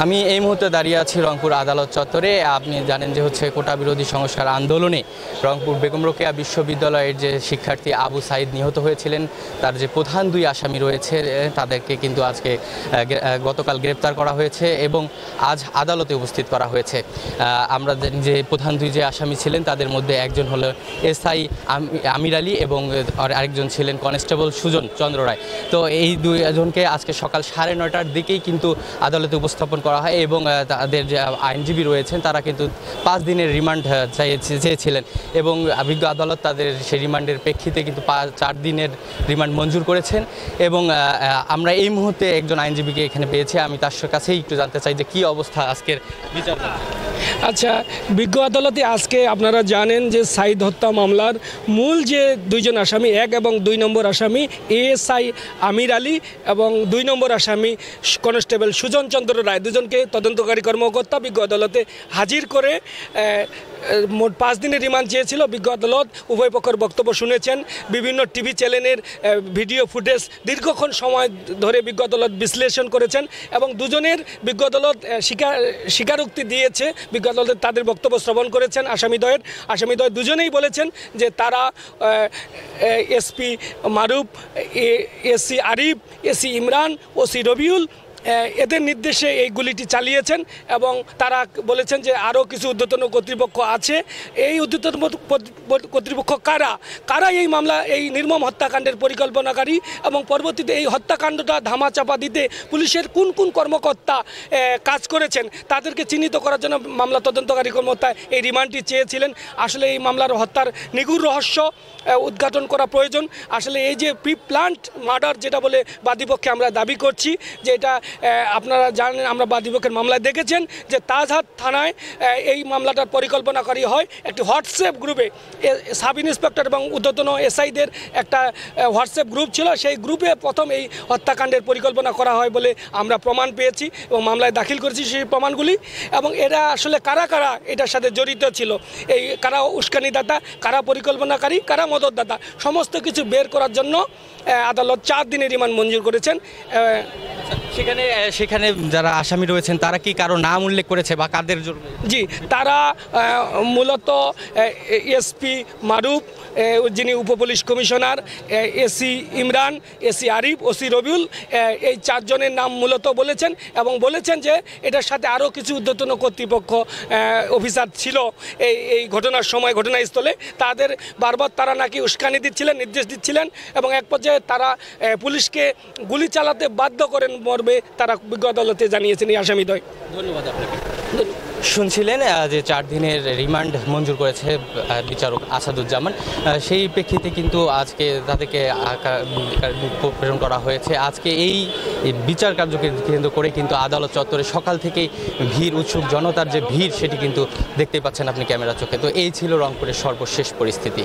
আমি এই মুহূর্তে দাঁড়িয়ে আছি রংপুর আদালত চত্বরে। আপনি জানেন যে কোটা বিরোধী সংস্কার আন্দোলনে রংপুর বেগম রোকেয়া বিশ্ববিদ্যালয়ের যে শিক্ষার্থী আবু সাইদ নিহত হয়েছিলেন, তার যে প্রধান দুই আসামি রয়েছে তাদেরকে কিন্তু আজকে গতকাল গ্রেপ্তার করা হয়েছে এবং আজ আদালতে উপস্থিত করা হয়েছে। আমরা যে প্রধান দুই যে আসামি ছিলেন তাদের মধ্যে একজন হলো এসআই আমির আলী এবং আরেকজন ছিলেন কনস্টেবল সুজন চন্দ্র রায়। তো এই দুইজনকে আজকে সকাল 9:30টার দিকেই কিন্তু আদালতে উপস্থাপন করা হয় এবং তাদের যে আইনজীবী রয়েছেন তারা কিন্তু 5 দিনের রিমান্ড চেয়েছিলেন এবং বিজ্ঞ আদালত তাদের সেই রিমান্ডের প্রেক্ষিতে কিন্তু 4 দিনের রিমান্ড মঞ্জুর করেছেন। এবং আমরা এই মুহূর্তে একজন আইনজীবীকে এখানে পেয়েছি, আমি তার কাছেই একটু জানতে চাই যে কী অবস্থা আজকের বিচার। আচ্ছা, বিজ্ঞ আদালতে আজকে আপনারা জানেন যে সাইদ হত্যা মামলার মূল যে দুইজন আসামি, 1 এবং 2 নম্বর আসামি এএসআই আমির আলী এবং 2 নম্বর আসামি কনস্টেবল সুজন চন্দ্র রায়, দুজনকে তদন্তকারী কর্মকর্তা বিজ্ঞ আদালতে হাজির করে মোট 5 দিনের রিমান্ড চেয়েছিল। বিজ্ঞ আদালত উভয় পক্ষের বক্তব্য শুনেছেন, বিভিন্ন টিভি চ্যানেলের ভিডিও ফুটেজ দীর্ঘক্ষণ সময় ধরে বিজ্ঞ আদালত বিশ্লেষণ করেছেন এবং দুজনের বিজ্ঞ আদালত স্বীকারোক্তি দিয়েছে। বিজ্ঞ আদালত তাদের বক্তব্য শ্রবণ করেছেন। আসামিদ্বয় দুজনেই বলেছেন যে তারা SP Maruf, AC Arif, AC Imran, OC Rabiul এদের নির্দেশে এই গুলিটি চালিয়েছেন এবং তারা বলেছেন যে আরও কিছু ঊর্ধ্বতন কর্তৃপক্ষ আছে। এই ঊর্ধ্বতন কর্তৃপক্ষ কারা এই মামলা, এই নির্মম হত্যাকাণ্ডের পরিকল্পনাকারী এবং পরবর্তীতে এই হত্যাকাণ্ডটা ধামাচাপা দিতে পুলিশের কোন কোন কর্মকর্তা কাজ করেছেন তাদেরকে চিহ্নিত করার জন্য মামলা তদন্তকারী কর্মকর্তা এই রিমান্ডটি চেয়েছিলেন। আসলে এই মামলার হত্যার নিগূঢ় রহস্য উদ্ঘাটন করা প্রয়োজন। আসলে এই যে প্রি প্ল্যান্ট মার্ডার যেটা বলে বাদীপক্ষে আমরা দাবি করছি, যে এটা আপনারা জানেন, আমরা বাদীপক্ষের মামলায় দেখেছেন যে তাজহাট থানায় এই মামলাটার পরিকল্পনাকারী হয় একটি হোয়াটসঅ্যাপ গ্রুপে। সাব ইন্সপেক্টর এবং ঊর্ধ্বতন এসআইদের একটা হোয়াটসঅ্যাপ গ্রুপ ছিল, সেই গ্রুপে প্রথম এই হত্যাকাণ্ডের পরিকল্পনা করা হয় বলে আমরা প্রমাণ পেয়েছি এবং মামলায় দাখিল করেছি সেই প্রমাণগুলি। এবং এরা আসলে কারা এটার সাথে জড়িত ছিল, এই কারা উস্কানিদাতা, কারা পরিকল্পনাকারী, কারা মদতদাতা, সমস্ত কিছু বের করার জন্য আদালত 4 দিনের রিমান্ড মঞ্জুর করেছেন। সেখানে যারা আসামি রয়েছেন তারা কি কারো নাম উল্লেখ করেছে বা কাদের? জি, তারা মূলত এসপি মারুফ, যিনি উপপুলিশ commissioner, AC Imran, AC Arif, OC Rabiul, এই 4 জনের নাম মূলত বলেছেন এবং বলেছেন যে এটার সাথে আরও কিছু ঊর্ধ্বতন কর্তৃপক্ষ অফিসার ছিল এই ঘটনার সময় ঘটনাস্থলে। তাদের বারবার তারা নাকি উস্কানি দিচ্ছিলেন, নির্দেশ দিচ্ছিলেন এবং এক পর্যায়ে তারা পুলিশকে গুলি চালাতে বাধ্য করেন মর্মে তারা বিজ্ঞ আদালতে জানিয়েছেন এই আসামিদ্বয়। ধন্যবাদ আপনাকে। শুনছিলেন যে 4 দিনের রিমান্ড মঞ্জুর করেছে বিচারক আসাদুজ্জামান, সেই প্রেক্ষিতে কিন্তু আজকে তাদেরকে প্রেরণ করা হয়েছে। আজকে এই বিচার কার্যকে কেন্দ্র করে কিন্তু আদালত চত্বরে সকাল থেকেই ভিড়, উৎসুক জনতার যে ভিড় সেটি কিন্তু দেখতে পাচ্ছেন আপনি ক্যামেরা চোখে। তো এই ছিল রংপুরের সর্বশেষ পরিস্থিতি।